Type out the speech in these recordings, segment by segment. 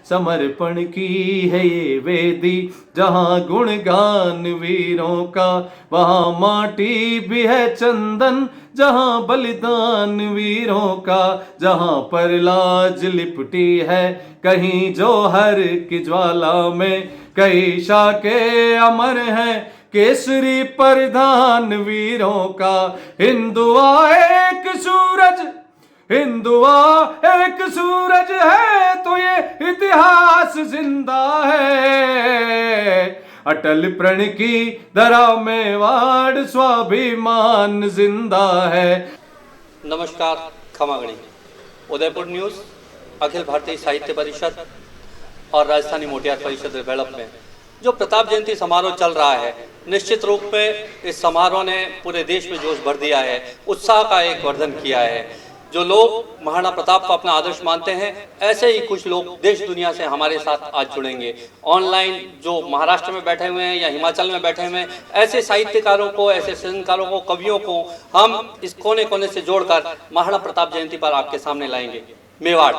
समर्पण की है ये वेदी। जहाँ गुणगान वीरों का वहाँ माटी भी है चंदन, जहाँ बलिदान वीरों का जहाँ पर लाज लिपटी है। कहीं जौहर की ज्वाला में कई शाखे अमर हैं, केसरी परिधान वीरों का। हिंदुआ एक सूरज, हिंदुआ एक सूरज है तो ये इतिहास जिंदा है। अटल प्रण की धरा मेवाड़ स्वाभिमान जिंदा है। नमस्कार, खमागणी। उदयपुर न्यूज़, अखिल भारतीय साहित्य परिषद और राजस्थानी मोटियार परिषद डेवलप में जो प्रताप जयंती समारोह चल रहा है, निश्चित रूप में इस समारोह ने पूरे देश में जोश भर दिया है, उत्साह का एक वर्धन किया है। जो लोग महाराणा प्रताप को अपना आदर्श मानते हैं, ऐसे ही कुछ लोग देश दुनिया से हमारे साथ आज जुड़ेंगे। ऑनलाइन जो महाराष्ट्र में बैठे हुए हैं या हिमाचल में बैठे हुए हैं, ऐसे साहित्यकारों को, ऐसे सृजनकारों को, कवियों को हम इस कोने कोने से जोड़कर महाराणा प्रताप जयंती पर आपके सामने लाएंगे। मेवाड़,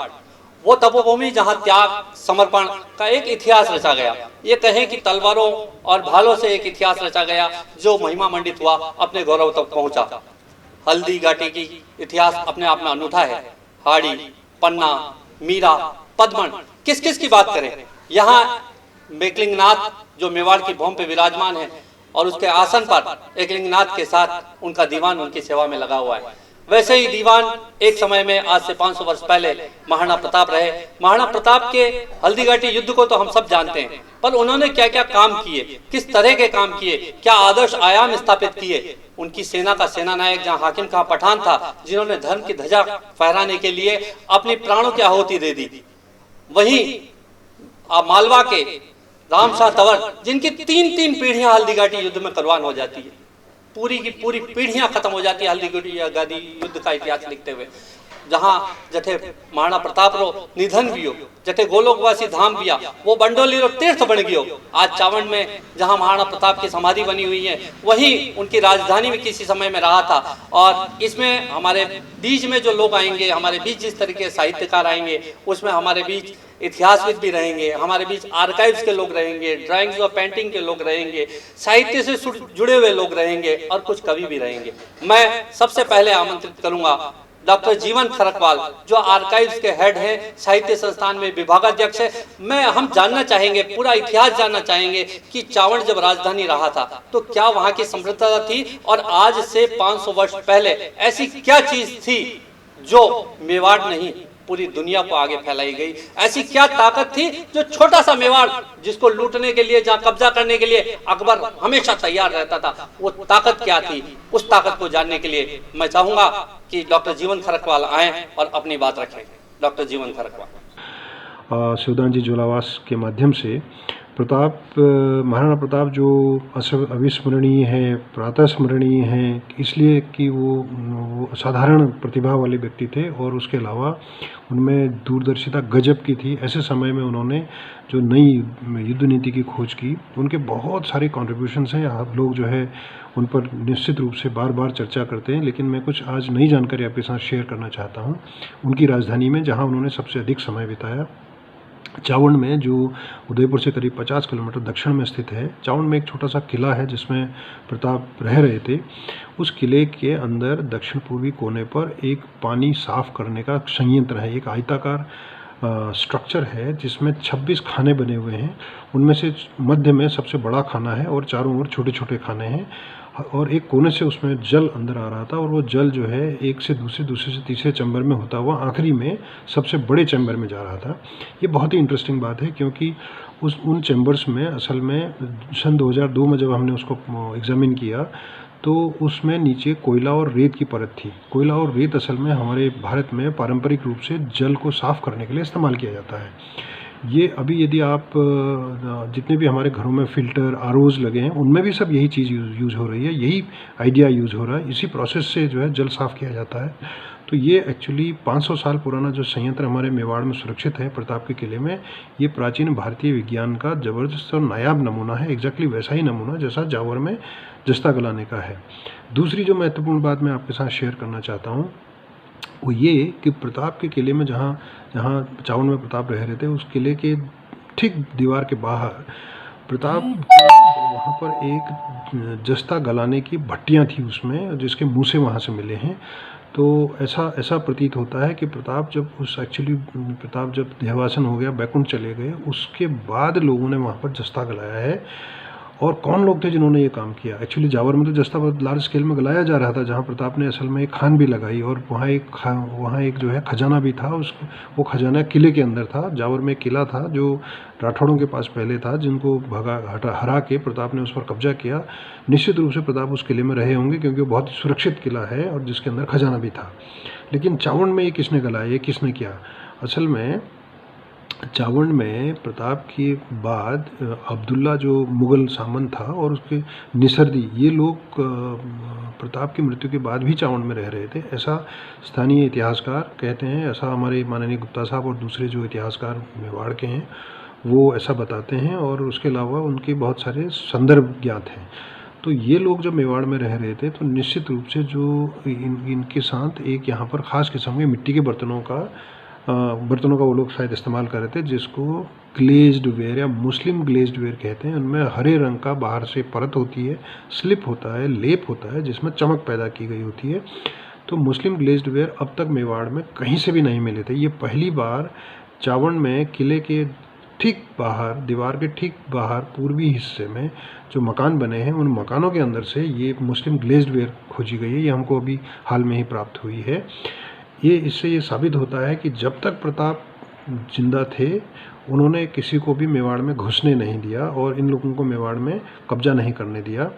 वो तपोभूमि जहाँ त्याग समर्पण का एक इतिहास रचा गया। ये कहें कि तलवारों और भालों से एक इतिहास रचा गया जो महिमा मंडित हुआ, अपने गौरव तक पहुंचा। हल्दी घाटी की इतिहास अपने आप में अनूठा है। हाड़ी, पन्ना, मीरा, पद्मन, किस किस की बात करें। यहाँ एकलिंगनाथ जो मेवाड़ की भूमि पे विराजमान है और उसके आसन पर एकलिंगनाथ के साथ उनका दीवान उनकी सेवा में लगा हुआ है। वैसे ही दीवान एक समय में आज से 500 वर्ष पहले महाराणा प्रताप रहे। महाराणा प्रताप के हल्दीघाटी युद्ध को तो हम सब जानते हैं, पर उन्होंने क्या क्या काम किए, किस तरह के काम किए, क्या आदर्श आयाम स्थापित किए। उनकी सेना का सेनानायक जहाँ हाकिम खां पठान था, जिन्होंने धर्म की ध्वजा फहराने के लिए अपनी प्राणों की आहुति दे दी। वहीं मालवा के रामशाह तंवर, जिनकी तीन तीन पीढ़ियां हल्दीघाटी युद्ध में कुर्बान हो जाती है, पूरी की पूरी पीढ़ियां खत्म हो जाती है हल्दीघाटी युद्ध का इतिहास लिखते हुए। जहाँ जठे महाराणा प्रताप रो निधन भी हो, जठे गोलोकवासी धाम भी वो बंडोली रो तीर्थ बन गयो। आज चावंड में जहाँ महाराणा प्रताप की समाधि बनी हुई है, वहीं उनकी राजधानी में किसी समय में रहा था। और इसमें हमारे बीच में जो लोग आएंगे, हमारे बीच जिस तरीके साहित्यकार आएंगे, उसमें हमारे बीच इतिहासविद भी रहेंगे, हमारे बीच आर्काइव्स के लोग रहेंगे, ड्राइंग्स और पेंटिंग के लोग रहेंगे, साहित्य से जुड़े हुए लोग रहेंगे और कुछ कवि भी रहेंगे। मैं सबसे पहले आमंत्रित करूंगा डॉक्टर जीवन खरकवाल, जो आर्काइव्स के हेड हैं, साहित्य संस्थान में विभागाध्यक्ष है। हम जानना चाहेंगे, पूरा इतिहास जानना चाहेंगे कि चावंड जब राजधानी रहा था तो क्या वहाँ की समृद्धता थी, और आज से 500 वर्ष पहले ऐसी क्या चीज थी जो मेवाड़ नहीं पूरी दुनिया को आगे फैलाई गई। ऐसी क्या ताकत थी जो छोटा सा मेवाड़, जिसको लूटने के लिए, जहाँ कब्जा करने के लिए अकबर हमेशा तैयार रहता था, वो ताकत क्या थी। उस ताकत को जानने के लिए मैं चाहूंगा कि डॉक्टर जीवन खरकवाल आए और अपनी बात रखें। डॉक्टर जीवन खरकवाल। शिवदान जी झोलावास के माध्यम से महाराणा प्रताप जो अविस्मरणीय है, प्रातः स्मरणीय हैं, इसलिए कि वो असाधारण प्रतिभा वाले व्यक्ति थे और उसके अलावा उनमें दूरदर्शिता गजब की थी। ऐसे समय में उन्होंने जो नई युद्ध नीति की खोज की, उनके बहुत सारे कॉन्ट्रीब्यूशंस हैं। आप लोग जो है उन पर निश्चित रूप से बार बार चर्चा करते हैं, लेकिन मैं कुछ आज नई जानकारी आपके साथ शेयर करना चाहता हूँ। उनकी राजधानी में जहाँ उन्होंने सबसे अधिक समय बिताया, चावंड में, जो उदयपुर से करीब 50 किलोमीटर दक्षिण में स्थित है। चावंड में एक छोटा सा किला है जिसमें प्रताप रह रहे थे। उस किले के अंदर दक्षिण पूर्वी कोने पर एक पानी साफ करने का संयंत्र है। एक आयताकार स्ट्रक्चर है जिसमें 26 खाने बने हुए हैं। उनमें से मध्य में सबसे बड़ा खाना है और चारों ओर छोटे छोटे खाने हैं, और एक कोने से उसमें जल अंदर आ रहा था, और वो जल जो है एक से दूसरे, दूसरे से तीसरे चैम्बर में होता हुआ आखिरी में सबसे बड़े चैम्बर में जा रहा था। ये बहुत ही इंटरेस्टिंग बात है, क्योंकि उन चैम्बर्स में असल में सन 2002 में जब हमने उसको एग्जामिन किया तो उसमें नीचे कोयला और रेत की परत थी। कोयला और रेत असल में हमारे भारत में पारंपरिक रूप से जल को साफ़ करने के लिए इस्तेमाल किया जाता है। ये अभी यदि आप जितने भी हमारे घरों में फ़िल्टर, आरओज़ लगे हैं, उनमें भी सब यही चीज़ यूज़ हो रही है, यही आइडिया यूज़ हो रहा है। इसी प्रोसेस से जो है जल साफ़ किया जाता है। तो ये एक्चुअली 500 साल पुराना जो संयंत्र हमारे मेवाड़ में सुरक्षित है प्रताप के किले में, ये प्राचीन भारतीय विज्ञान का ज़बरदस्त और नायाब नमूना है। एग्जैक्टली वैसा ही नमूना जैसा जावर में जस्ता गलाने का है। दूसरी जो महत्वपूर्ण बात मैं आपके साथ शेयर करना चाहता हूँ, वो ये कि प्रताप के किले में जहाँ जहाँ चावड़ में प्रताप रह रहे थे, उस किले के ठीक दीवार के बाहर प्रताप वहाँ पर एक जस्ता गलाने की भट्टियाँ थी उसमें, जिसके मुँह से वहाँ से मिले हैं। तो ऐसा प्रतीत होता है कि प्रताप जब देहावसान हो गया, बैकुंठ चले गए, उसके बाद लोगों ने वहाँ पर जस्ता गलाया है। और कौन लोग थे जिन्होंने ये काम किया? एक्चुअली जावर में तो जस्ता बहुत लार्ज स्केल में गलाया जा रहा था, जहाँ प्रताप ने असल में एक खान भी लगाई, और वहाँ एक जो है खजाना भी था। वो खजाना किले के अंदर था। जावर में एक किला था जो राठौड़ों के पास पहले था, जिनको हरा के प्रताप ने उस पर कब्जा किया। निश्चित रूप से प्रताप उस किले में रहे होंगे, क्योंकि वो बहुत ही सुरक्षित किला है और जिसके अंदर खजाना भी था। लेकिन चावड़ में ये किसने गलाया, ये किसने किया? असल में चावड़ में प्रताप के बाद अब्दुल्ला जो मुग़ल सामंत था, और उसके निसर्दी, ये लोग प्रताप की मृत्यु के बाद भी चावड़ में रह रहे थे, ऐसा स्थानीय इतिहासकार कहते हैं। ऐसा हमारे माननीय गुप्ता साहब और दूसरे जो इतिहासकार मेवाड़ के हैं वो ऐसा बताते हैं, और उसके अलावा उनके बहुत सारे संदर्भ ज्ञात हैं। तो ये लोग जब मेवाड़ में रह रहे थे तो निश्चित रूप से जो इनके साथ एक यहाँ पर ख़ास किस्म के मिट्टी के बर्तनों का वो लोग शायद इस्तेमाल कर रहे थे, जिसको ग्लेज्ड वेयर या मुस्लिम ग्लेज्ड वेयर कहते हैं। उनमें हरे रंग का बाहर से परत होती है, स्लिप होता है, लेप होता है, जिसमें चमक पैदा की गई होती है। तो मुस्लिम ग्लेज्ड वेयर अब तक मेवाड़ में कहीं से भी नहीं मिले थे। ये पहली बार चावड़ में किले के ठीक बाहर, दीवार के ठीक बाहर पूर्वी हिस्से में जो मकान बने हैं, उन मकानों के अंदर से ये मुस्लिम ग्लेज्ड वेयर खोजी गई है। ये हमको अभी हाल में ही प्राप्त हुई है। इससे ये साबित होता है कि जब तक प्रताप जिंदा थे, उन्होंने किसी को भी मेवाड़ में घुसने नहीं दिया और इन लोगों को मेवाड़ में कब्जा नहीं करने दिया।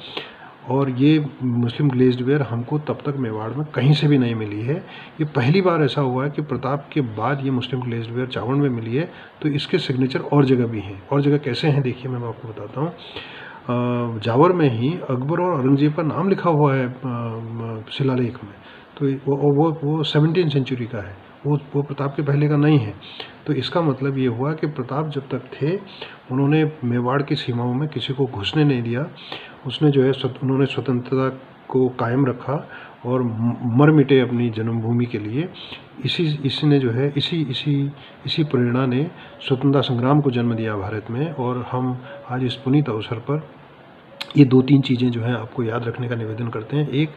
और ये मुस्लिम ग्लेज्ड वेयर हमको तब तक मेवाड़ में कहीं से भी नहीं मिली है। ये पहली बार ऐसा हुआ है कि प्रताप के बाद ये मुस्लिम ग्लेज्ड वेयर चावड़ में मिली है। तो इसके सिग्नेचर और जगह भी हैं। और जगह कैसे हैं देखिए, मैं आपको बताता हूँ। जावर में ही अकबर और औरंगजेब का नाम लिखा हुआ है शिलालेख में। तो वो 17वीं सेंचुरी का है, वो प्रताप के पहले का नहीं है। तो इसका मतलब ये हुआ कि प्रताप जब तक थे, उन्होंने मेवाड़ की सीमाओं में किसी को घुसने नहीं दिया। उन्होंने स्वतंत्रता को कायम रखा और मर मिटे अपनी जन्मभूमि के लिए। इसी प्रेरणा ने स्वतंत्रता संग्राम को जन्म दिया भारत में। और हम आज इस पुनीत अवसर पर ये 2-3 चीज़ें जो हैं आपको याद रखने का निवेदन करते हैं। एक,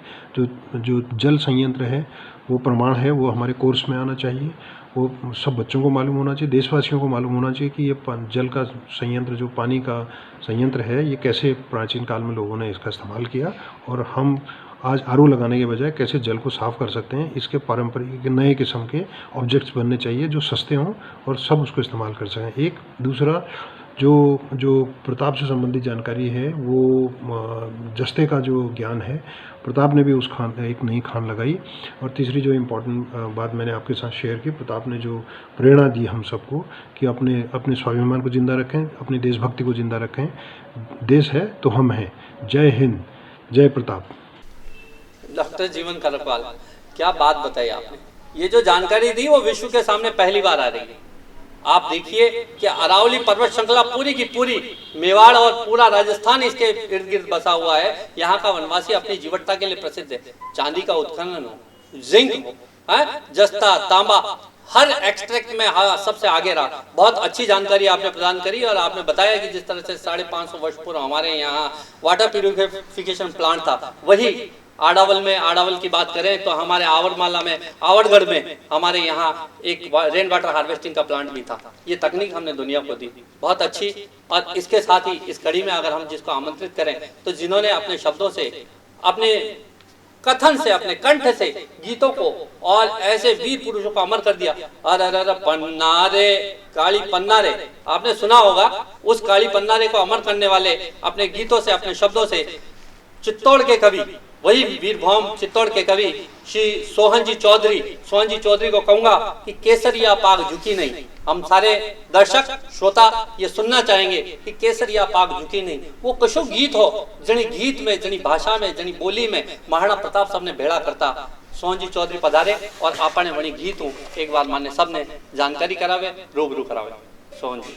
जो जल संयंत्र है वो प्रमाण है, वो हमारे कोर्स में आना चाहिए। वो सब बच्चों को मालूम होना चाहिए, देशवासियों को मालूम होना चाहिए कि ये जल का संयंत्र, जो पानी का संयंत्र है, ये कैसे प्राचीन काल में लोगों ने इसका इस्तेमाल किया, और हम आज आरओ लगाने के बजाय कैसे जल को साफ़ कर सकते हैं। इसके पारंपरिक नए किस्म के ऑब्जेक्ट्स बनने चाहिए जो सस्ते हों और सब उसको इस्तेमाल कर सकें। एक दूसरा, जो प्रताप से संबंधित जानकारी है, वो जस्ते का जो ज्ञान है, प्रताप ने भी एक नई खान लगाई। और तीसरी जो इम्पोर्टेंट बात मैंने आपके साथ शेयर की, प्रताप ने जो प्रेरणा दी हम सबको कि अपने स्वाभिमान को ज़िंदा रखें, अपनी देशभक्ति को ज़िंदा रखें। देश है तो हम हैं। जय हिंद, जय प्रताप। डॉक्टर जीवन खलकवाल, क्या बात बताई आपने। ये जो जानकारी दी वो विश्व के सामने पहली बार आ रही है। आप देखिए कि अरावली पर्वत श्रृंखला पूरी की पूरी, मेवाड़ और पूरा राजस्थान इसके इर्द गिर्द बसा हुआ है। यहाँ का वनवासी अपनी जीवटता के लिए प्रसिद्ध है। चांदी का उत्खनन हो, जिंक हो, जस्ता, तांबा, हर एक्सट्रैक्ट में सबसे आगे रहा। बहुत अच्छी जानकारी आपने प्रदान करी और आपने बताया कि जिस तरह से 550 वर्ष पूर्व हमारे यहाँ वाटर प्यूरिफिकेशन प्लांट था, वही आड़ावल की बात करें तो हमारे आवरमाला में, आवड़गढ़ में हमारे यहाँ एक रेन वाटर हार्वेस्टिंग का प्लांट भी था। ये तकनीक हमने दुनिया को दी, बहुत अच्छी। और इसके साथ ही इस कड़ी में अगर हम जिसको आमंत्रित करें, तो जिन्होंने अपने शब्दों से, अपने कथन से, अपने कंठ से गीतों को और ऐसे वीर पुरुषों को अमर कर दिया। अरे पन्नारे, काली पन्नारे, आपने सुना होगा। उस काली पन्नारे को अमर करने वाले अपने गीतों से, अपने शब्दों से चित्तौड़ के कवि, वही वीरभौम चित्तौड़ के कवि श्री सोहन जी चौधरी को कहूंगा कि केसरिया पाग झुकी नहीं। हम सारे दर्शक श्रोता ये सुनना चाहेंगे कि केसरिया पाग झुकी नहीं। वो कशो गीत हो, जनी गीत में, जनी भाषा में, जनी बोली में महाराणा प्रताप साहब ने भेड़ा करता। सोहन जी चौधरी पधारे और आपने वही गीत हूँ एक बार मान्य सबने जानकारी करावे, रूबरू करावे। सोहन जी।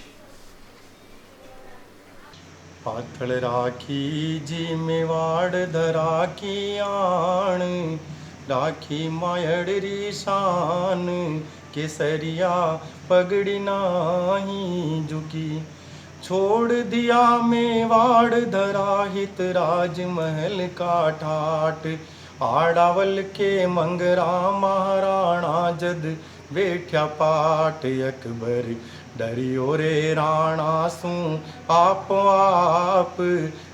पातळ राखी जी मेवाड़ धरा की आण, राखी मायड़री शान केसरिया पगड़ी नाही झुकी। छोड़ दिया मेवाड़ धरा हित राजमहल का ठाट। आड़ावल के मंगरा महाराणा जद बैठा पाट। अकबर डरियो रे राणा सू आप आप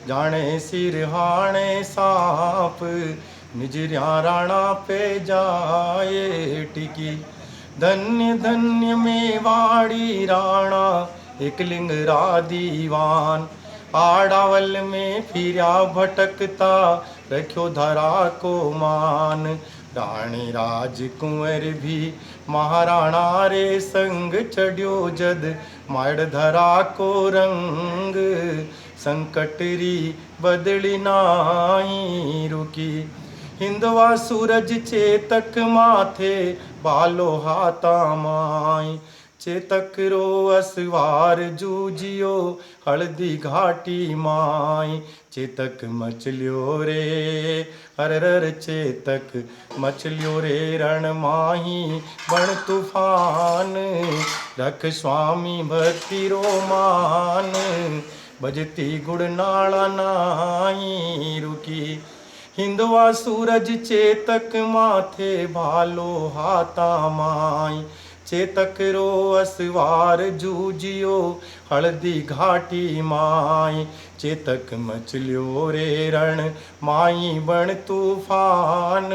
जाने सिरहाने सांप। निजरिया राणा पे जाए टिकी। धन्य धन्य मेवाड़ी राणा एकलिंगरा दीवान। आड़ावल में फिरा भटकता रखो धरा को मान। रानी राजकुंवर भी महाराणा रे संग चढ़ियो जद माड़ धरा को रंग। संकटरी बदली नाई रुकी। हिंदवा सूरज चेतक माथे बालो हाथा माई। चेतक रो असवार जूजियो हल्दी घाटी माई। चेतक मचलियो रे हर चेतक मचलियो रे रण माही। बण तूफान रख स्वामी भक्ति रो मान। बजती गुड़ नाला नाई रुकी। हिंदवा सूरज चेतक माथे भालो हाथा माई। चेतक रो असवार जूजियो हल्दी घाटी माई। चेतक मचलियो रे रण माई बण तूफान।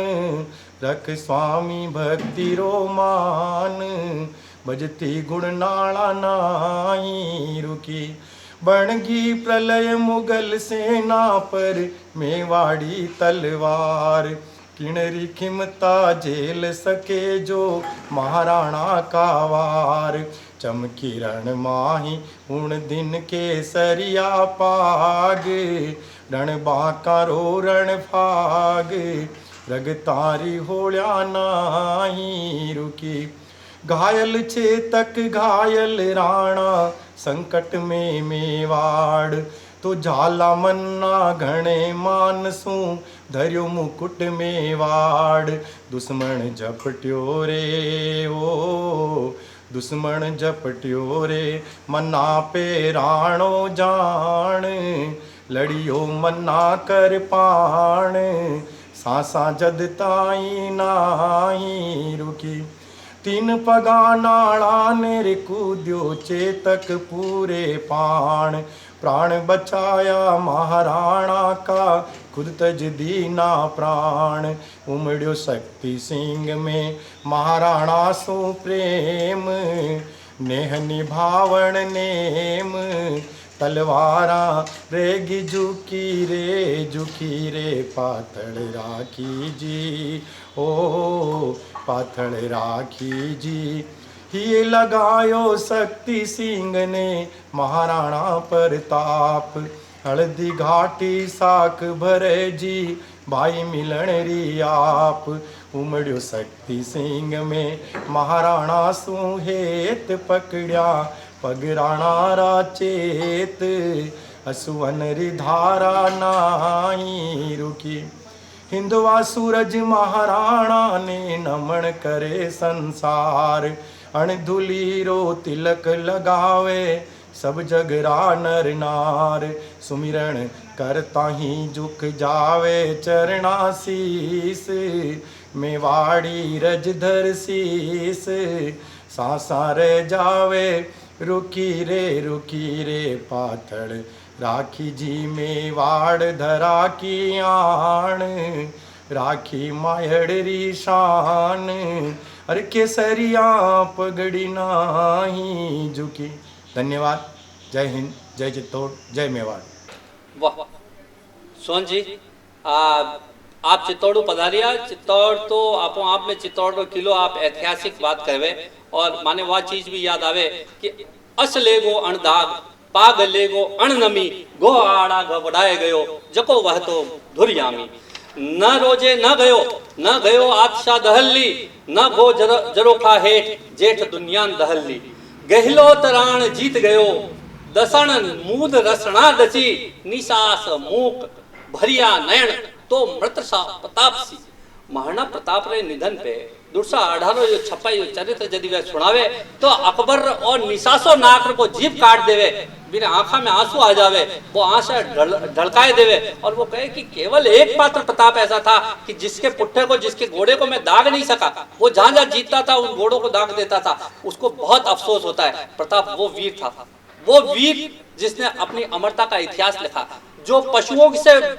रख स्वामी भक्ति रो मान। बजती गुण नाला नाई रुकी। बनगी प्रलय मुगल सेना पर मेवाड़ी तलवार। किणरी खिमता झेल सके जो महाराणा का वार। चमकी रण माही उन दिन के सरिया पाग। रण बाकारो रण फाग रग तारी होल्या नाही रुकी। घायल चेतक घायल राणा संकट में मेवाड़। तो झाला मन्ना घणे मानसू धर्यो मुकुट मेवाड़। दुश्मन झपट्यो रे ओ दुश्मन झपट्यो रे मन्ना पे राणो जान। लड़ियो मन्ना कर पाण सासा जद ताई नाही रुकी। तीन पगा नाड़ा नेर कूद्यो चेतक पूरे पाण। प्राण बचाया महाराणा का खुद तज दीना प्राण। उमड़ियो शक्ति सिंह में महाराणा सो प्रेम। नेह निभावण नेम तलवारा रेगी झुकी रे पाथड़ राखी जी ओ पाथड़ राखी जी। ही लगायो शक्ति सिंह ने महाराणा प्रताप। हल्दी घाटी साख भरे जी भाई मिलन री आप। उमड़ियो शक्ति सिंह में महाराणा सुहेत पकड़िया पग राणा रा चेत। असुवन री धारा नाई रुकी। हिंदवा सूरज महाराणा ने नमन करे संसार। अणधुली रो तिलक लगावे सब जगरा नर नार। सुमिरन करता ही झुक जावे चरणा शीस। मेवाड़ी रजधर शीस सासा रह जावे रुकी रे पाथड़ राखी जी मेवाड़ धरा की आन। राखी मायड़री शान अरे केसरिया पगड़ी नाही झुकी। धन्यवाद। जय हिंद, जय चित्तौड़, जय मेवाड़। वाह सोहन जी, आप चित्तौड़ पधारिया। चित्तौड़ तो आपो आप में चित्तौड़ रो किलो आप ऐतिहासिक बात करवे और माने वह चीज भी याद आवे कि अस लेगो अणदाग पाग लेगो अणनमी गो आड़ा घबड़ाए गयो जको वह तो धुरियामी। न रोजे न गयो आतशा दहल्ली न गो जरोखा हेठ जेठ दुनियान दहल्ली। गहलो तराण जीत गयो दसण मूद रसना दची निसास मूक भरिया नयन तो मृतसा प्रतापसी। महाराणा प्रताप रे निधन पे 218 जो छपाई जो चरित्र यदि वे सुनावे तो अकबर और निसासो नाकर को जीभ काट देवे, बिना आंखा में आंसू आ जावे, वो आंसू ढलकाए देवे और वो कहे कि केवल एक मात्र प्रताप ऐसा था कि जिसके पुट्ठे को, जिसके घोड़े को मैं दाग नहीं सका, वो जहां जहां जीतता था उन घोड़ों को दाग देता था, उसको बहुत अफसोस होता है। प्रताप वो वीर था, वो वीर जिसने अपनी अमरता का इतिहास लिखा, जो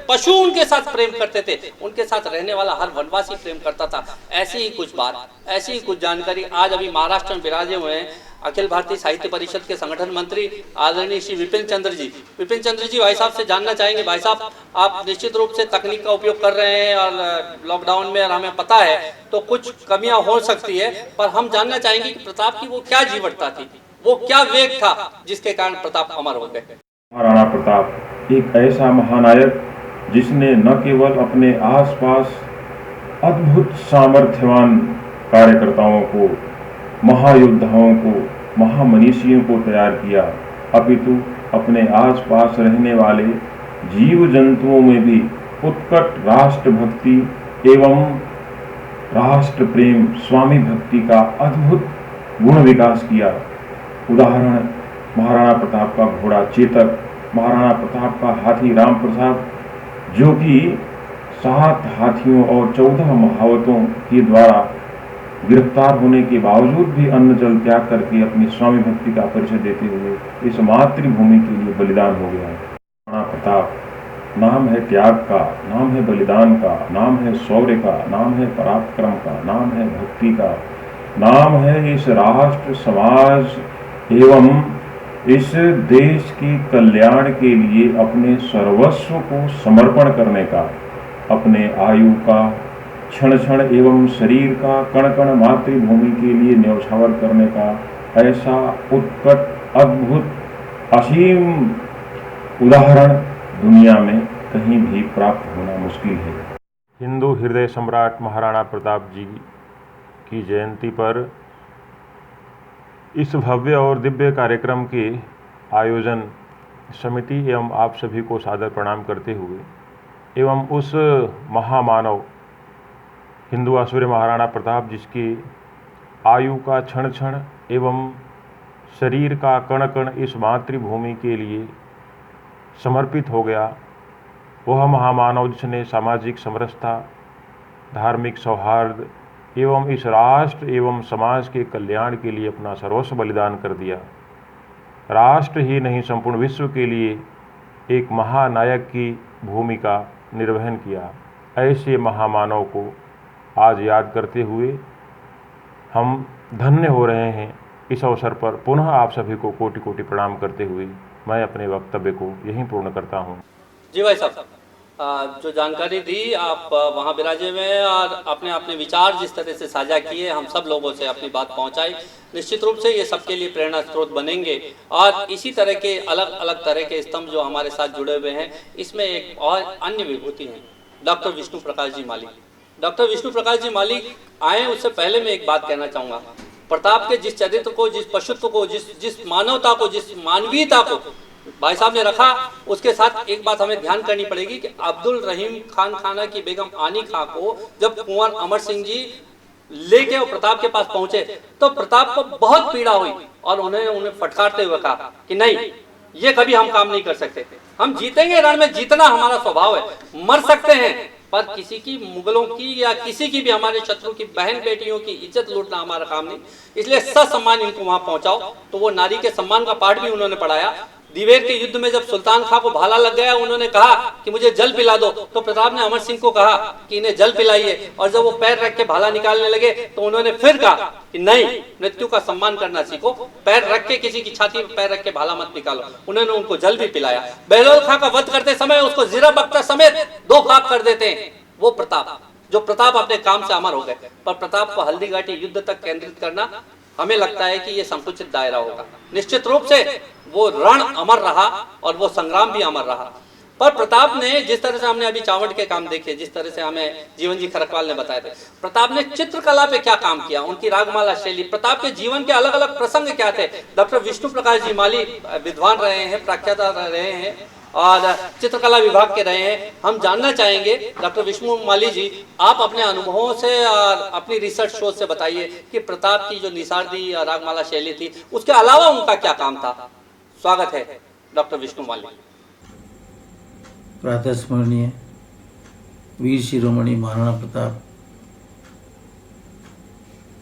पशु उनके साथ प्रेम करते थे, उनके साथ रहने वाला हर वनवासी प्रेम करता था। ऐसी ही कुछ बात, ऐसी ही कुछ जानकारी आज अभी महाराष्ट्र में विराजे हुए हैं अखिल भारतीय साहित्य परिषद के संगठन मंत्री आदरणीय श्री विपिन चंद्र जी। विपिन चंद्र जी भाई साहब से जानना चाहेंगे, भाई साहब आप निश्चित रूप से तकनीक का उपयोग कर रहे हैं और लॉकडाउन में, और हमें पता है तो कुछ कमियां हो सकती है, पर हम जानना चाहेंगे कि प्रताप की वो क्या जीवटता थी, वो क्या वेग था जिसके कारण प्रताप अमर हो गए। महाराणा प्रताप एक ऐसा महानायक जिसने न केवल अपने आसपास अद्भुत सामर्थ्यवान कार्यकर्ताओं को, महायोद्धाओं को, महामनीषियों को तैयार किया, अपितु अपने आसपास रहने वाले जीव जंतुओं में भी उत्कट राष्ट्रभक्ति एवं राष्ट्र प्रेम, स्वामी भक्ति का अद्भुत गुण विकास किया। उदाहरण महाराणा प्रताप का घोड़ा चेतक, महाराणा प्रताप का हाथी राम प्रसाद, जो कि 7 हाथियों और 14 महावतों के द्वारा गिरफ्तार होने के बावजूद भी अन्न जल त्याग करके अपनी स्वामी भक्ति का परिचय देते हुए इस मातृभूमि के लिए बलिदान हो गया। महाराणा प्रताप नाम है त्याग का, नाम है बलिदान का, नाम है शौर्य का, नाम है पराक्रम का, नाम है भक्ति का, नाम है इस राष्ट्र समाज एवं इस देश के कल्याण के लिए अपने सर्वस्व को समर्पण करने का, अपने आयु का, क्षण क्षण एवं शरीर का, कण कण मातृभूमि के लिए न्यौछावर करने का ऐसा उत्कट, अद्भुत, असीम उदाहरण दुनिया में कहीं भी प्राप्त होना मुश्किल है। हिंदू हृदय सम्राट महाराणा प्रताप जी की जयंती पर इस भव्य और दिव्य कार्यक्रम के आयोजन समिति एवं आप सभी को सादर प्रणाम करते हुए एवं उस महामानव हिंदू आसूर्य महाराणा प्रताप जिसकी आयु का क्षण क्षण एवं शरीर का कण कण इस मातृभूमि के लिए समर्पित हो गया, वह महामानव जिसने सामाजिक समरसता, धार्मिक सौहार्द एवं इस राष्ट्र एवं समाज के कल्याण के लिए अपना सर्वस्व बलिदान कर दिया, राष्ट्र ही नहीं संपूर्ण विश्व के लिए एक महानायक की भूमिका निर्वहन किया। ऐसे महामानव को आज याद करते हुए हम धन्य हो रहे हैं। इस अवसर पर पुनः आप सभी को कोटि कोटि प्रणाम करते हुए मैं अपने वक्तव्य को यहीं पूर्ण करता हूँ। जी भाई साहब, जो जानकारी दी आप वहाँ विराजे हुए हैं और अपने अपने विचार जिस तरह से साझा किए, हम सब लोगों से अपनी बात पहुँचाई, निश्चित रूप से ये सबके लिए प्रेरणा स्रोत बनेंगे। और इसी तरह के अलग अलग तरह के स्तंभ जो हमारे साथ जुड़े हुए हैं, इसमें एक और अन्य विभूति है डॉक्टर विष्णु प्रकाश जी मालिक। डॉक्टर विष्णु प्रकाश जी मालिक आए उससे पहले मैं एक बात कहना चाहूँगा। प्रताप के जिस चरित्र को, जिस पशुत्व को, जिस मानवता को, जिस मानवीयता को भाई साहब ने रखा, उसके साथ एक बात हमें ध्यान करनी पड़ेगी कि अब्दुल रहीम खान खाना की बेगम आनी खां को जब कुंवर अमर सिंह जी लेके और प्रताप के पास पहुंचे तो प्रताप को बहुत पीड़ा हुई और उन्हें फटकारते हुए कहा कि नहीं, ये कभी हम काम नहीं कर सकते, हम जीतेंगे, रण में जीतना हमारा स्वभाव है, मर सकते हैं पर किसी की, मुगलों की या किसी की भी, हमारे शत्रु की बहन बेटियों की इज्जत लूटना हमारा काम नहीं, इसलिए ससम्मान इनको वहां पहुंचाओ। तो वो नारी के सम्मान का पाठ भी उन्होंने पढ़ाया। दिवेर के युद्ध में जब सुल्तान खां को भाला लग गया, उन्होंने कहा कि मुझे जल पिला दो, तो प्रताप ने अमर सिंह को कहा कि इन्हें जल पिलाइए। और जब वो पैर रख के भाला निकालने लगे तो उन्होंने फिर कहा कि नहीं, मृत्यु का सम्मान करना सीखो, पैर रख के, किसी की छाती पर पैर रख के भाला मत निकालो। उन्होंने उनको जल भी पिलाया। बहलोल खां का वध करते समय उसको जीरा बख्तर समेत 2 खाक कर देते हैं। वो प्रताप, जो प्रताप अपने काम से अमर हो गए, पर प्रताप को हल्दी घाटी युद्ध तक केंद्रित करना हमें लगता है कि ये संकुचित दायरा होगा। निश्चित रूप से वो रण अमर रहा और वो संग्राम भी अमर रहा। पर प्रताप ने, जिस तरह से हमने अभी चावड़ के काम देखे, जिस तरह से हमें जीवन जी खरकवाल ने बताए थे, प्रताप ने चित्रकला पे क्या काम किया, उनकी रागमाला शैली, प्रताप के जीवन के अलग अलग प्रसंग क्या थे। डॉक्टर विष्णु प्रकाश जी माली विद्वान रहे हैं, प्रख्याता रहे हैं और चित्रकला विभाग के रहे हैं। हम जानना चाहेंगे डॉक्टर विष्णु माली जी, आप अपने अनुभवों से और अपनी रिसर्च शोध से बताइए कि प्रताप की जो निसारदी और रागमाला शैली थी, उसके अलावा उनका क्या काम था। स्वागत है डॉक्टर विष्णु माली। प्रातः स्मरणीय वीर शिरोमणि महाराणा प्रताप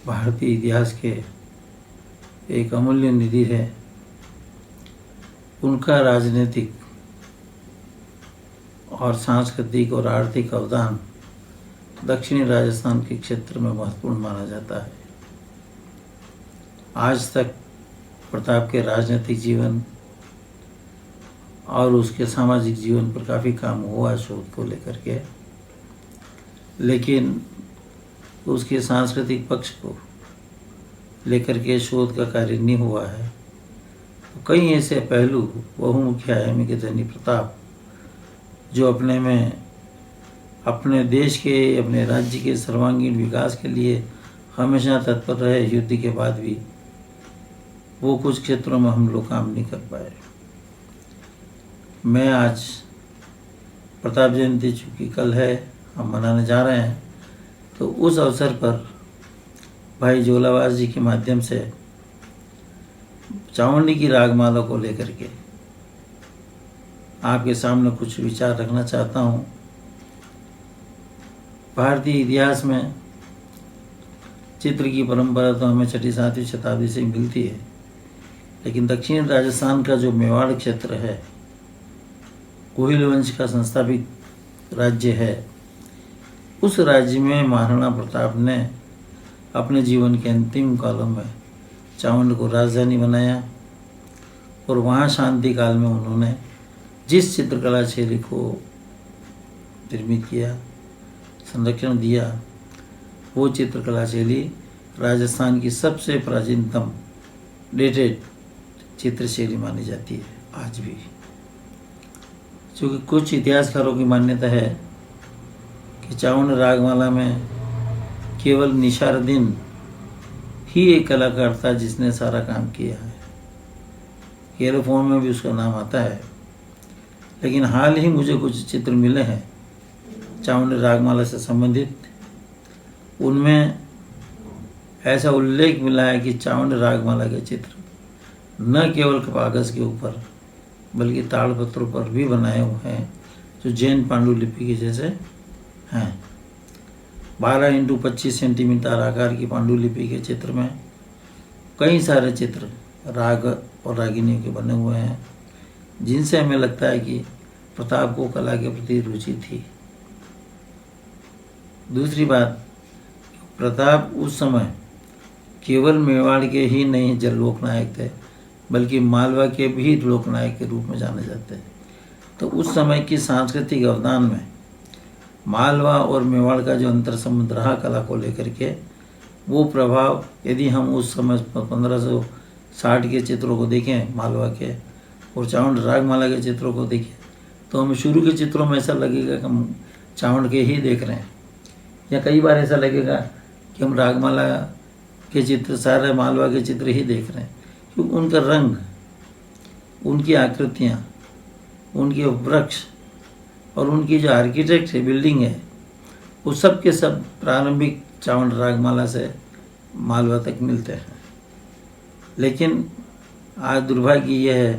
भारतीय इतिहास के एक अमूल्य निधि है। उनका राजनीतिक और सांस्कृतिक और आर्थिक अवदान दक्षिणी राजस्थान के क्षेत्र में महत्वपूर्ण माना जाता है। आज तक प्रताप के राजनीतिक जीवन और उसके सामाजिक जीवन पर काफ़ी काम हुआ शोध को लेकर के, लेकिन उसके सांस्कृतिक पक्ष को लेकर के शोध का कार्य नहीं हुआ है। तो कई ऐसे पहलू बहुमुखी आयामी के धनी प्रताप, जो अपने में अपने देश के, अपने राज्य के सर्वांगीण विकास के लिए हमेशा तत्पर रहे, युद्ध के बाद भी वो कुछ क्षेत्रों में हम लोग काम नहीं कर पाए। मैं आज प्रताप जयंती चूँकि कल है, हम मनाने जा रहे हैं, तो उस अवसर पर भाई जोलावास जी के माध्यम से चावंडी की रागमाला को लेकर के आपके सामने कुछ विचार रखना चाहता हूँ। भारतीय इतिहास में चित्र की परंपरा तो हमें 6वीं-7वीं शताब्दी से मिलती है, लेकिन दक्षिण राजस्थान का जो मेवाड़ क्षेत्र है, कोहिल वंश का संस्थापित राज्य है, उस राज्य में महाराणा प्रताप ने अपने जीवन के अंतिम कालों में चावंड को राजधानी बनाया और वहाँ शांति काल में उन्होंने जिस चित्रकला शैली को निर्मित किया, संरक्षण दिया, वो चित्रकला शैली राजस्थान की सबसे प्राचीनतम डेटेड चित्र शैली मानी जाती है आज भी। क्योंकि कुछ इतिहासकारों की मान्यता है कि चावंड रागमाला में केवल निशारुद्दीन ही एक कलाकार था जिसने सारा काम किया है। केरोफोन में भी उसका नाम आता है, लेकिन हाल ही मुझे कुछ चित्र मिले हैं चावंड रागमाला से संबंधित। उनमें ऐसा उल्लेख मिला है कि चावंड रागमाला के चित्र न केवल कागज़ के ऊपर बल्कि ताड़पत्रों पर भी बनाए हुए हैं, जो जैन पांडुलिपि के जैसे हैं। 12x25 सेंटीमीटर आकार की पांडुलिपि के चित्र में कई सारे चित्र राग और रागिनियों के बने हुए हैं, जिनसे हमें लगता है कि प्रताप को कला के प्रति रुचि थी। दूसरी बात, प्रताप उस समय केवल मेवाड़ के ही नहीं जल लोकनायक थे, बल्कि मालवा के भी लोकनायक के रूप में जाने जाते हैं। तो उस समय की सांस्कृतिक अवदान में मालवा और मेवाड़ का जो अंतर संबंध रहा कला को लेकर के, वो प्रभाव यदि हम उस समय 1560 के चित्रों को देखें मालवा के और चावंड रागमाला के चित्रों को देखें, तो हमें शुरू के चित्रों में ऐसा लगेगा कि हम चावंड के ही देख रहे हैं, या कई बार ऐसा लगेगा कि हम रागमाला के चित्र, सारे मालवा के चित्र ही देख रहे हैं। क्योंकि उनका रंग, उनकी आकृतियाँ, उनके वृक्ष और उनकी जो आर्किटेक्ट है, बिल्डिंग है, वो सब के सब प्रारंभिक चावंड रागमाला से मालवा तक मिलते हैं। लेकिन आज दुर्भाग्य यह है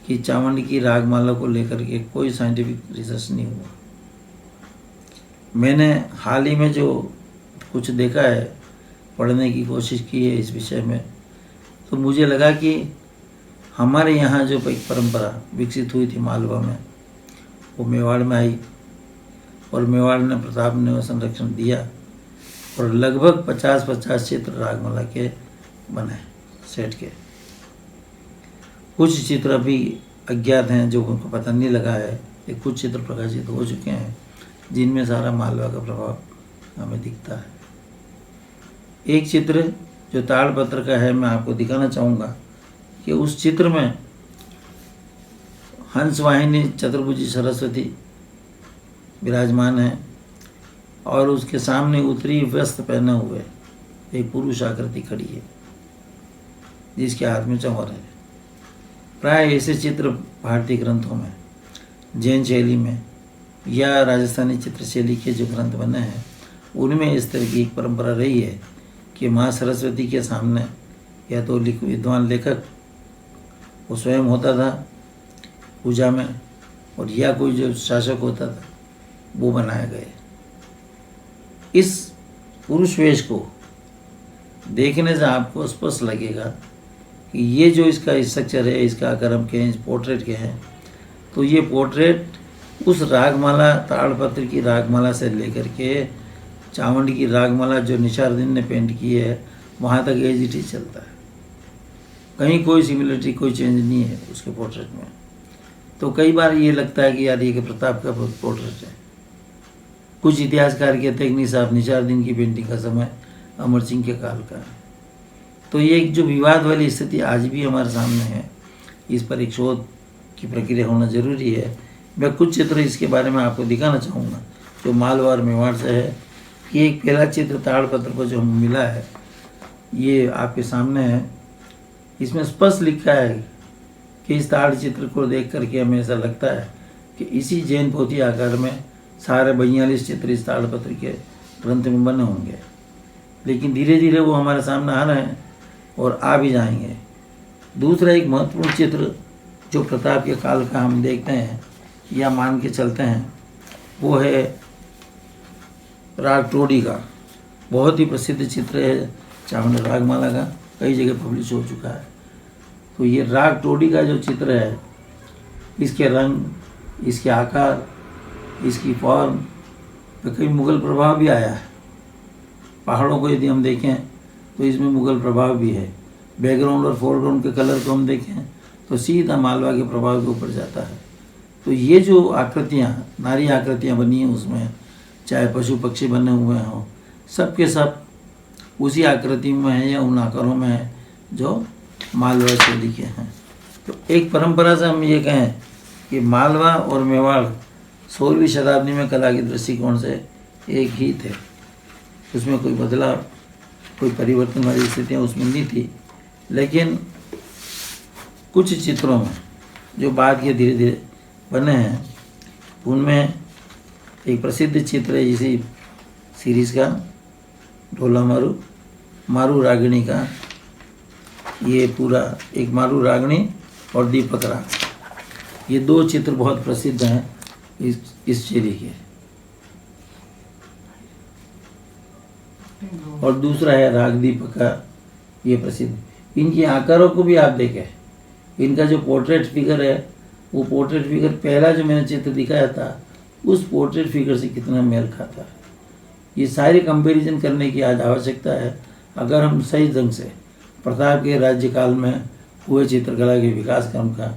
कि चावंड की रागमाला को लेकर के कोई साइंटिफिक रिसर्च नहीं हुआ। मैंने हाल ही में जो कुछ देखा है, पढ़ने की कोशिश की है इस विषय में, तो मुझे लगा कि हमारे यहाँ जो एक परंपरा विकसित हुई थी मालवा में, वो मेवाड़ में आई और मेवाड़ ने, प्रताप ने वो संरक्षण दिया और लगभग 50-50 चित्र रागमाला के बने सेट के। कुछ चित्र अभी अज्ञात हैं, जो उनको पता नहीं लगा है। ये कुछ चित्र प्रकाशित हो चुके हैं जिनमें सारा मालवा का प्रभाव हमें दिखता है। एक चित्र जो ताड़पत्र का है, मैं आपको दिखाना चाहूँगा कि उस चित्र में हंसवाहिनी चतुर्भुजी सरस्वती विराजमान है और उसके सामने उत्तरी वस्त्र पहने हुए एक पुरुष आकृति खड़ी है जिसके हाथ में चंवर है। प्राय ऐसे चित्र भारतीय ग्रंथों में, जैन शैली में या राजस्थानी चित्र शैली के जो ग्रंथ बने हैं उनमें इस तरह की एक परंपरा रही है कि माँ सरस्वती के सामने या तो विद्वान लेखक वो स्वयं होता था पूजा में, और या कोई जो शासक होता था वो बनाए गए। इस पुरुष वेश को देखने से आपको स्पष्ट लगेगा कि ये जो इसका स्ट्रक्चर है, इसका आकार हम कहें पोर्ट्रेट के हैं, तो ये पोर्ट्रेट उस रागमाला ताड़पत्र की रागमाला से लेकर के चावंड की रागमाला जो निशारदीन ने पेंट की है वहाँ तक एज इट इज चलता है। कहीं कोई सिमिलरिटी, कोई चेंज नहीं है उसके पोर्ट्रेट में। तो कई बार ये लगता है कि यार ये कि प्रताप का पोर्ट्रेट है। कुछ इतिहासकार कहते हैं कि नहीं साहब, निशारदीन की पेंटिंग का समय अमर सिंह के काल का है। तो ये एक जो विवाद वाली स्थिति आज भी हमारे सामने है, इस पर एक शोध की प्रक्रिया होना जरूरी है। मैं कुछ चित्र इसके बारे में आपको दिखाना चाहूँगा जो मालवा और मेवाड़ से है। कि एक पहला चित्र ताड़पत्र पर जो हमें मिला है ये आपके सामने है। इसमें स्पष्ट लिखा है कि इस ताड़ चित्र को देख करके हमें ऐसा लगता है कि इसी जैन पोथी आकार में सारे 42 चित्र इस ताड़पत्र के ग्रंथ में बने होंगे। लेकिन धीरे धीरे वो हमारे सामने आ रहे हैं और आ भी जाएंगे। दूसरा एक महत्वपूर्ण चित्र जो प्रताप के काल का हम देखते हैं या मान के चलते हैं वो है राग टोडी का। बहुत ही प्रसिद्ध चित्र है चावंड रागमाला का, कई जगह पब्लिश हो चुका है। तो ये राग टोडी का जो चित्र है, इसके रंग, इसके आकार, इसकी फॉर्म पे कई मुग़ल प्रभाव भी आया है। पहाड़ों को यदि हम देखें तो इसमें मुग़ल प्रभाव भी है। बैकग्राउंड और फोरग्राउंड के कलर को हम देखें तो सीधा मालवा के प्रभाव के ऊपर जाता है। तो ये जो आकृतियाँ, नारी आकृतियाँ बनी हैं उसमें, चाहे पशु पक्षी बने हुए हों, सब के सब उसी आकृति में है या उन आकारों में है जो मालवा शैली के हैं। तो एक परंपरा से हम ये कहें कि मालवा और मेवाड़ 16वीं शताब्दी में कला के दृष्टिकोण से एक ही थे। उसमें कोई बदलाव, कोई परिवर्तन वाली स्थितियाँ उसमें नहीं थी। लेकिन कुछ चित्रों में जो बाद के धीरे धीरे बने हैं उनमें एक प्रसिद्ध चित्र है इसी सीरीज़ का, ढोला मारू, मारू रागिणी का। ये पूरा एक मारू रागिणी और दीपक राग, ये दो चित्र बहुत प्रसिद्ध हैं इस शैली के। और दूसरा है राग दीपक का, ये प्रसिद्ध। इनकी आकारों को भी आप देखें, इनका जो पोर्ट्रेट फिगर है वो पोर्ट्रेट फिगर पहला जो मैंने चित्र दिखाया था उस पोर्ट्रेट फिगर से कितना मेल खाता है। ये सारी कंपैरिजन करने की आज आवश्यकता है अगर हम सही ढंग से प्रताप के राज्यकाल में हुए चित्रकला के विकास क्रम का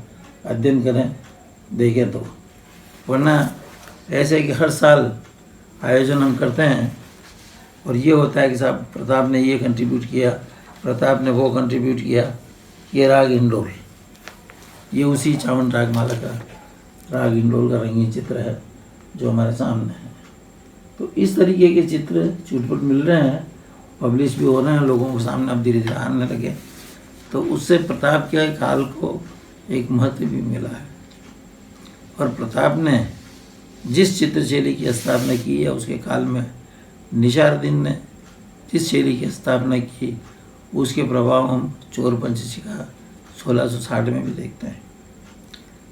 अध्ययन करें, देखें तो। वरना ऐसे कि हर साल आयोजन हम करते हैं और ये होता है कि साहब प्रताप ने ये कंट्रीब्यूट किया, प्रताप ने वो कंट्रीब्यूट किया। ये राग इंडोल, ये उसी चावंड रागमाला का राग इंडोल का रंगीन चित्र है जो हमारे सामने है। तो इस तरीके के चित्र छुटपुट मिल रहे हैं, पब्लिश भी हो रहे हैं, लोगों के सामने अब धीरे धीरे आने लगे। तो उससे प्रताप के काल को एक महत्व भी मिला है। और प्रताप ने जिस चित्र शैली की स्थापना की है उसके काल में निशारदीन ने जिस शैली की स्थापना की उसके प्रभाव हम चोर पंचशिखा 1660 में भी देखते हैं,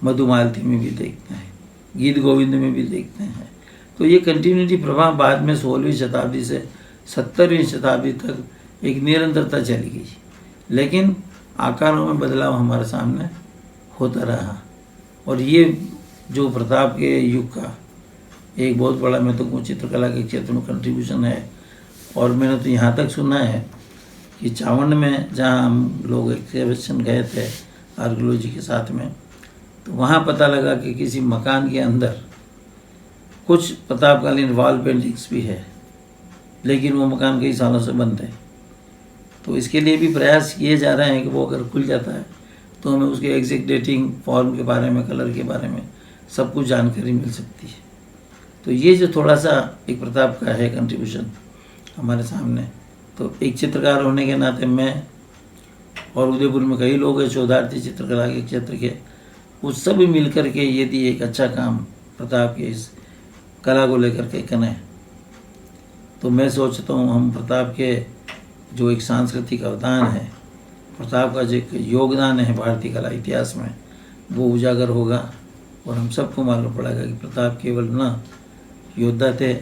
मधुमालती में भी देखते हैं, गीत गोविंद में भी देखते हैं। तो ये कंटिन्यूटी प्रभाव बाद में 16वीं शताब्दी से 70वीं शताब्दी तक एक निरंतरता चली गई, लेकिन आकारों में बदलाव हमारे सामने होता रहा। और ये जो प्रताप के युग का एक बहुत बड़ा महत्वपूर्ण चित्रकला के क्षेत्र में कंट्रीब्यूशन है। और मैंने तो यहाँ तक सुना है कि चावंड में जहाँ हम लोग एक्सकैवेशन गए थे आर्कियोलॉजी के साथ में, तो वहाँ पता लगा कि किसी मकान के अंदर कुछ प्रतापकालीन वॉल पेंटिंग्स भी है, लेकिन वो मकान कई सालों से बंद है। तो इसके लिए भी प्रयास किए जा रहे हैं कि वो अगर खुल जाता है तो हमें उसके एग्जैक्ट डेटिंग, फॉर्म के बारे में, कलर के बारे में सब कुछ जानकारी मिल सकती है। तो ये जो थोड़ा सा एक प्रताप का है कंट्रीब्यूशन हमारे सामने, तो एक चित्रकार होने के नाते मैं और उदयपुर में कई लोग हैं शोधार्थी चित्रकला के क्षेत्र के, वो सब मिल कर के यदि एक अच्छा काम प्रताप के इस कला को लेकर के करें, तो मैं सोचता हूँ हम प्रताप के जो एक सांस्कृतिक अवदान है, प्रताप का जो एक योगदान है भारतीय कला इतिहास में, वो उजागर होगा। और हम सबको मालूम पड़ेगा कि प्रताप केवल न योद्धा थे,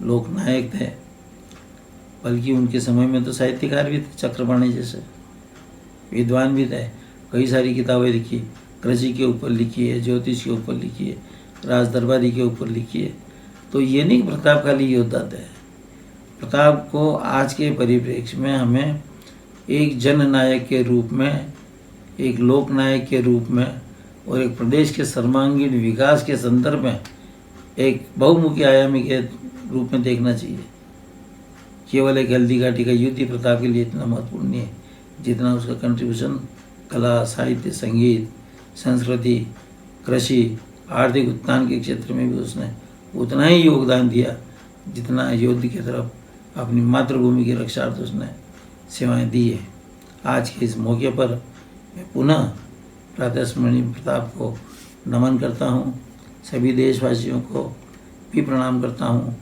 लोकनायक थे, बल्कि उनके समय में तो साहित्यकार भी थे, चक्रपाणी जैसे विद्वान भी थे। कई सारी किताबें लिखी, कृषि के ऊपर लिखी है, ज्योतिष के ऊपर लिखी है, राज दरबारी के ऊपर लिखी है। तो ये नहीं कि प्रताप खाली योद्धा थे। प्रताप को आज के परिप्रेक्ष्य में हमें एक जननायक के रूप में, एक लोकनायक के रूप में और एक प्रदेश के सर्वांगीण विकास के संदर्भ में एक बहुमुखी आयामी के रूप में देखना चाहिए। केवल एक हल्दी घाटी का युद्ध ही प्रताप के लिए इतना महत्वपूर्ण नहीं है जितना उसका कंट्रीब्यूशन कला, साहित्य, संगीत, संस्कृति, कृषि, आर्थिक उत्थान के क्षेत्र में भी उसने उतना ही योगदान दिया जितना युद्ध की तरफ अपनी मातृभूमि की रक्षार्थ उसने सेवाएं दी है। आज के इस मौके पर मैं पुनः प्रातस्मरणीय प्रताप को नमन करता हूँ, सभी देशवासियों को भी प्रणाम करता हूँ,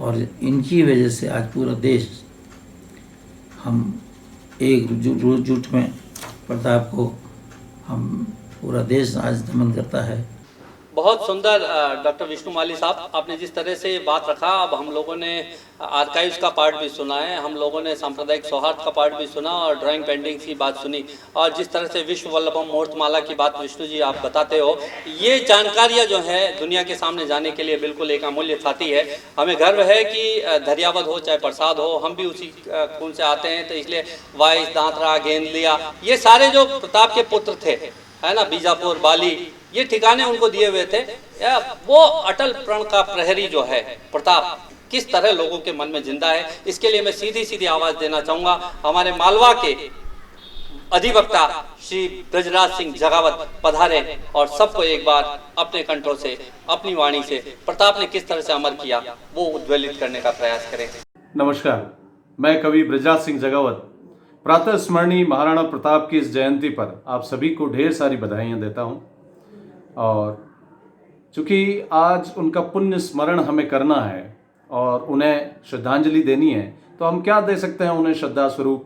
और इनकी वजह से आज पूरा देश हम एकजुट में प्रताप को हम पूरा देश आज नमन करता है। बहुत सुंदर डॉक्टर विष्णु माली साहब, आपने जिस तरह से बात रखा, अब हम लोगों ने आर्काइव्स का पार्ट भी सुना है, हम लोगों ने सांप्रदायिक सौहार्द का पार्ट भी सुना और ड्राइंग पेंटिंग्स की बात सुनी, और जिस तरह से विश्व वल्लभम मूर्तमाला की बात विष्णु जी आप बताते हो, ये जानकारियाँ जो है दुनिया के सामने जाने के लिए बिल्कुल एक अमूल्य साथी है। हमें गर्व है कि धैर्यावद हो चाहे प्रसाद हो, हम भी उसी खून से आते हैं, तो इसलिए वाइस, दांतरा, गेंदलिया, ये सारे जो प्रताप के पुत्र थे, है ना, बीजापुर, बाली, ये ठिकाने उनको दिए हुए थे। वो अटल प्रण का प्रहरी जो है प्रताप किस तरह लोगों के मन में जिंदा है, इसके लिए मैं सीधी सीधी आवाज देना चाहूंगा। हमारे मालवा के अधिवक्ता श्री ब्रजराज सिंह जगावत पधारे और सबको एक बार अपने कंठों से, अपनी वाणी से प्रताप ने किस तरह से अमर किया वो उद्वेलित करने का प्रयास करें। नमस्कार, मैं कवि ब्रजराज सिंह जगावत प्रातः स्मरणीय महाराणा प्रताप की इस जयंती पर आप सभी को ढेर सारी बधाइयाँ देता हूँ। और चूँकि आज उनका पुण्य स्मरण हमें करना है और उन्हें श्रद्धांजलि देनी है, तो हम क्या दे सकते हैं उन्हें श्रद्धा स्वरूप?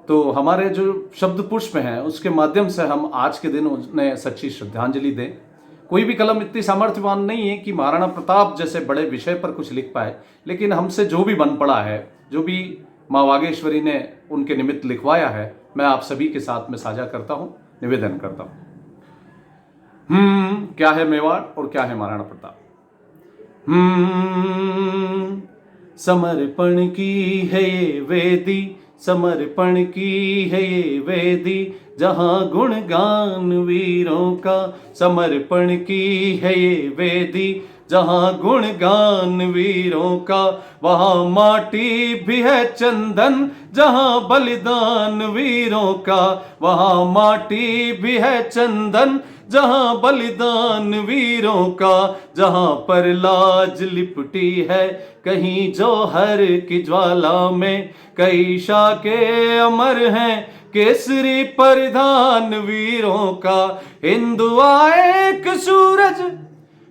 तो हमारे जो शब्द पुष्प हैं उसके माध्यम से हम आज के दिन उन्हें सच्ची श्रद्धांजलि दें। कोई भी कलम इतनी सामर्थ्यवान नहीं है कि महाराणा प्रताप जैसे बड़े विषय पर कुछ लिख पाए, लेकिन हमसे जो भी बन पड़ा है, जो भी माँ वागेश्वरी ने उनके निमित्त लिखवाया है, मैं आप सभी के साथ में साझा करता हूँ, निवेदन करता हूँ। क्या है मेवाड़ और क्या है महाराणा प्रताप? समर्पण की है ये वेदी, समर्पण की है ये वेदी, जहाँ गुणगान वीरों का। समर्पण की है ये वेदी, जहाँ गुणगान वीरों का। वहाँ माटी भी है चंदन, जहाँ बलिदान वीरों का। वहाँ माटी भी है चंदन, जहाँ बलिदान वीरों का। जहाँ पर लाज लिपटी है कहीं जौहर की ज्वाला में, कई शाके अमर हैं केसरी परिधान वीरों का। हिंदुआ एक सूरज,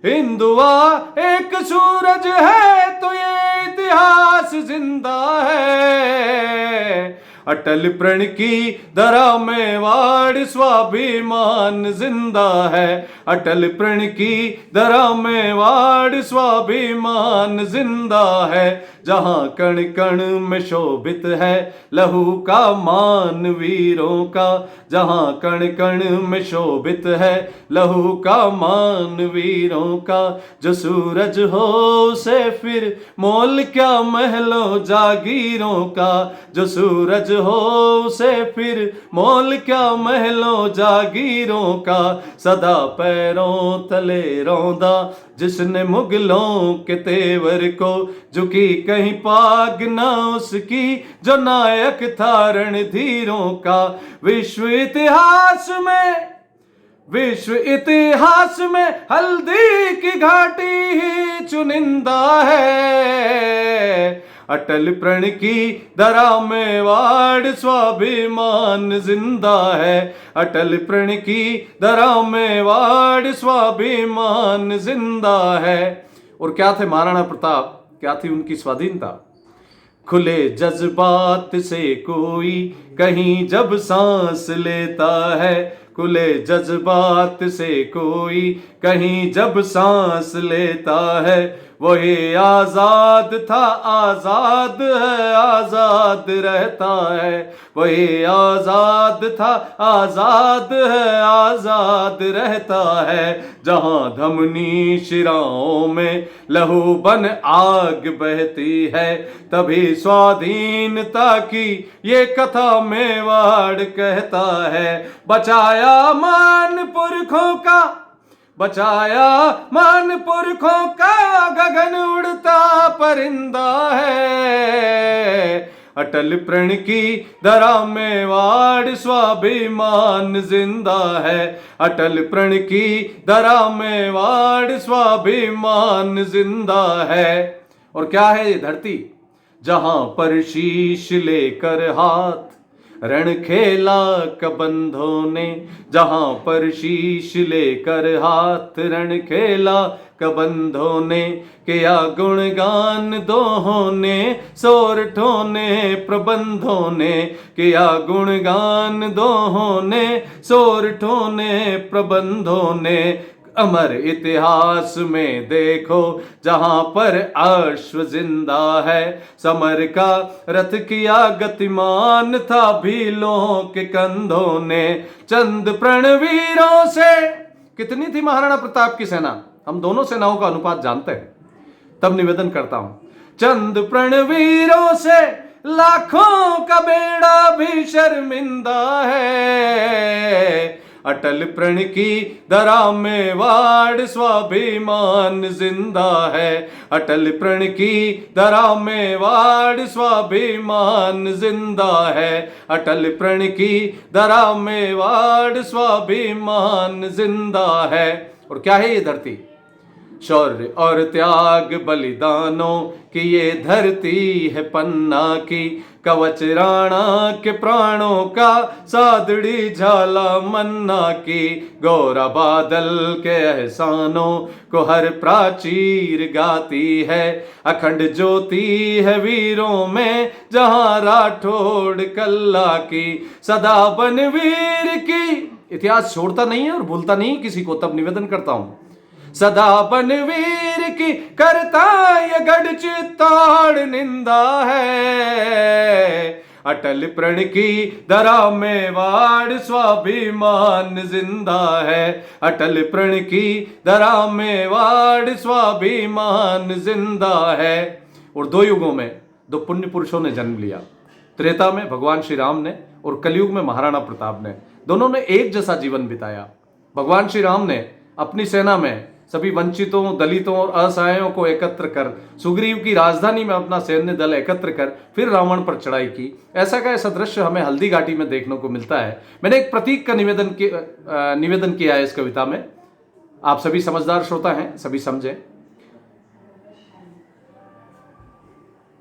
हिंदुआ एक सूरज है तो ये इतिहास जिंदा है। अटल प्रण की धरा मेवाड़ स्वाभिमान जिंदा है। अटल प्रण की धरा मेवाड़ स्वाभिमान जिंदा है। जहाँ कण कण में शोभित है लहू का मान वीरों का। जहाँ कण कण में शोभित है लहू का मान वीरों का। जो सूरज हो उसे फिर मोल क्या महलों जागीरों का। जो सूरज हो उसे फिर मोल क्या महलों जागीरों का, सदा पैरों तले रौंदा जिसने मुगलों के तेवर को, झुकी कहीं पाग ना उसकी जो नायक था रणधीरों का। विश्व इतिहास में हल्दी की घाटी ही चुनिंदा है, अटल प्रण की दरा में वाड़ स्वाभिमान जिंदा है, अटल प्रण की दरा में वाड़ स्वाभिमान जिंदा है। और क्या थे महाराणा प्रताप, क्या थी उनकी स्वाधीनता? खुले जज्बात से कोई कहीं जब सांस लेता है, खुले जज्बात से कोई कहीं जब सांस लेता है, वही आजाद था आजाद है आजाद रहता है, वही आजाद था आजाद है आजाद रहता है। जहां धमनी शिराओं में लहू बन आग बहती है, तभी स्वाधीनता की ये कथा मेवाड़ कहता है। बचाया मान पुरखों का, बचाया मान पुरखों का गगन उड़ता परिंदा है, अटल प्रण की दरा में वाड़ स्वाभिमान जिंदा है, अटल प्रण की दरा में वाड़ स्वाभिमान जिंदा है। और क्या है ये धरती? जहां पर शीश लेकर हाथ रण खेला कबंधों ने, जहां पर शीश लेकर हाथ रण खेला कबंधों ने, किया गुणगान दोहों ने सोरठों ने प्रबंधों ने, किया गुणगान दोहों ने सोरठों ने प्रबंधों ने। अमर इतिहास में देखो जहां पर अश्व जिंदा है, समर का रथ किया गतिमान था भीलों के कंधों ने। चंद प्रणवीरों से, कितनी थी महाराणा प्रताप की सेना? हम दोनों सेनाओं का अनुपात जानते हैं, तब निवेदन करता हूं। चंद प्रणवीरों से लाखों का बेड़ा भी शर्मिंदा है, अटल प्रण की दरा में वाड़ स्वाभिमान जिंदा है, अटल प्रण की दरा में वाड़ स्वाभिमान जिंदा है, अटल प्रण की दरा में वाड़ स्वाभिमान जिंदा है। और क्या है ये धरती? शौर्य और त्याग बलिदानों की ये धरती है पन्ना की, कवच राणा के प्राणों का सादड़ी झाला मन्ना की, गौरा बादल के एहसानों को हर प्राचीर गाती है, अखंड ज्योति है वीरों में जहां राठौड़ कल्ला की, सदा बन वीर की। इतिहास छोड़ता नहीं है और भूलता नहीं किसी को, तब निवेदन करता हूं। सदा बन वीर की करता ये गढ़ चित्तौड़ निंदा है, अटल प्रण की दरा में वाड़ स्वाभिमान जिंदा है, अटल प्रण की दरा में वाड़ स्वाभिमान जिंदा है। और दो युगों में दो पुण्य पुरुषों ने जन्म लिया, त्रेता में भगवान श्री राम ने और कलयुग में महाराणा प्रताप ने। दोनों ने एक जैसा जीवन बिताया। भगवान श्री राम ने अपनी सेना में सभी वंचितों, दलितों और असहायों को एकत्र कर सुग्रीव की राजधानी में अपना सैन्य दल एकत्र कर फिर रावण पर चढ़ाई की। ऐसा का ऐसा दृश्य हमें हल्दी घाटी में देखने को मिलता है। मैंने एक प्रतीक का निवेदन किया है इस कविता में। आप सभी समझदार श्रोता हैं, सभी समझें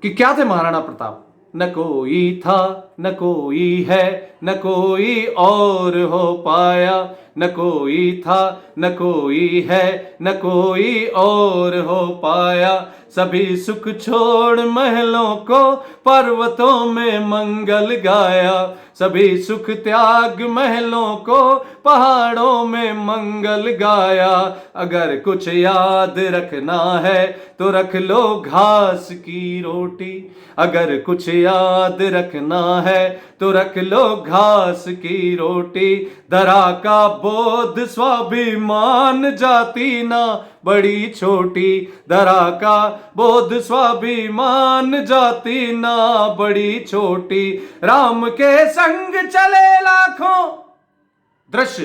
कि क्या थे महाराणा प्रताप। न कोई था, न कोई है, न कोई और हो पाया, न कोई था, न कोई है, न कोई और हो पाया, सभी सुख छोड़ महलों को पर्वतों में मंगल गाया, सभी सुख त्याग महलों को पहाड़ों में मंगल गाया। अगर कुछ याद रखना है तो रख लो घास की रोटी, अगर कुछ याद रखना है तो रख लो घास की रोटी। धरा का बोध स्वाभिमान जाति ना बड़ी छोटी। धरा का बोध स्वाभिमान जाति ना बड़ी छोटी। राम के संग चले लाखों दृश्य,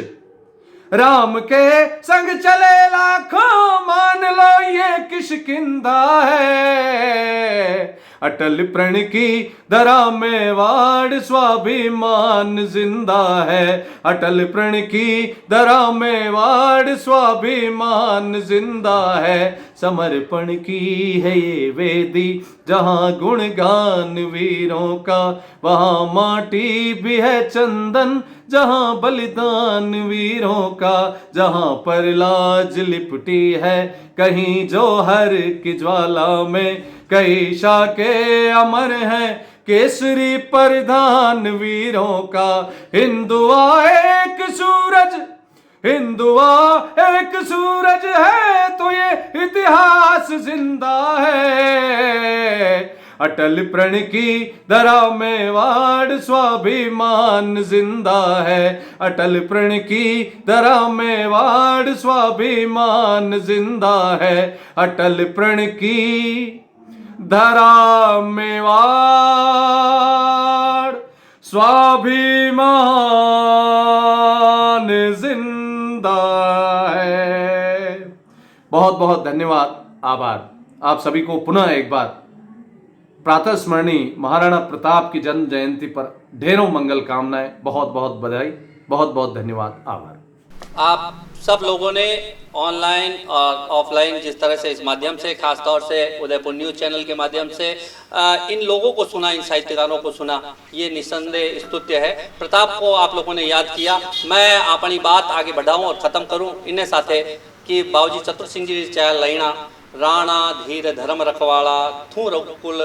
राम के संग चले लाखों मान लो ये किष्किंधा है। अटल प्रण की धरा में वाड़ स्वाभिमान जिंदा है। अटल प्रण की धरा में वाड़ स्वाभिमान जिंदा है। समर्पण की है ये वेदी जहाँ गुणगान वीरों का। वहाँ माटी भी है चंदन जहाँ बलिदान वीरों का। जहाँ पर लाज लिपटी है कहीं जौहर की ज्वाला में। कई शाखे अमर हैं केसरी परिधान वीरों का। हिंदुआ एक सूरज, हिंदुआ एक सूरज है तो ये इतिहास जिंदा है। अटल प्रण की धरा में वाड़ स्वाभिमान जिंदा है। अटल प्रण की धरा में वाड़ स्वाभिमान जिंदा है। अटल प्रण की धरा में वाड़ स्वाभिमान जिंदा है। बहुत बहुत धन्यवाद, आभार। आप सभी को पुनः एक बार प्रातः स्मरणीय महाराणा प्रताप की जन्म जयंती पर ढेरों मंगल कामनाएं। बहुत बहुत बधाई, बहुत बहुत धन्यवाद, आभार। आप सब लोगों ने ऑनलाइन और ऑफलाइन जिस तरह से इस माध्यम से, खासतौर से उदयपुर न्यूज़ चैनल के माध्यम से इन लोगों को सुना, इन साहित्यकारों को सुना, ये निस्संदेह स्तुत्य है। प्रताप को आप लोगों ने याद किया। मैं अपनी बात आगे बढ़ाऊं और ख़त्म करूं इन्हें साथे कि बाबूजी चतुर सिंह जी चाहे लईणा राणा धीर धर्म रखवाड़ा थू रघुकुल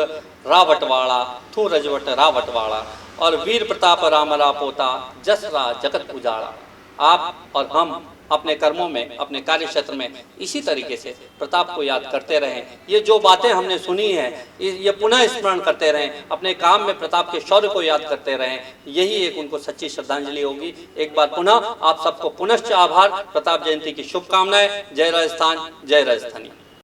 रावटवाड़ा थू रजवट रावटवाड़ा और वीर प्रताप राम रा पोता जसरा जगत उजाड़ा। आप और हम अपने कर्मों में, अपने कार्य क्षेत्र में इसी तरीके से प्रताप को याद करते रहें। ये जो बातें हमने सुनी हैं ये पुनः स्मरण करते रहें। अपने काम में प्रताप के शौर्य को याद करते रहें। यही एक उनको सच्ची श्रद्धांजलि होगी। एक बार पुनः आप सबको पुनश्च आभार। प्रताप जयंती की शुभकामनाएं। जय राजस्थान, जय राजस्थानी।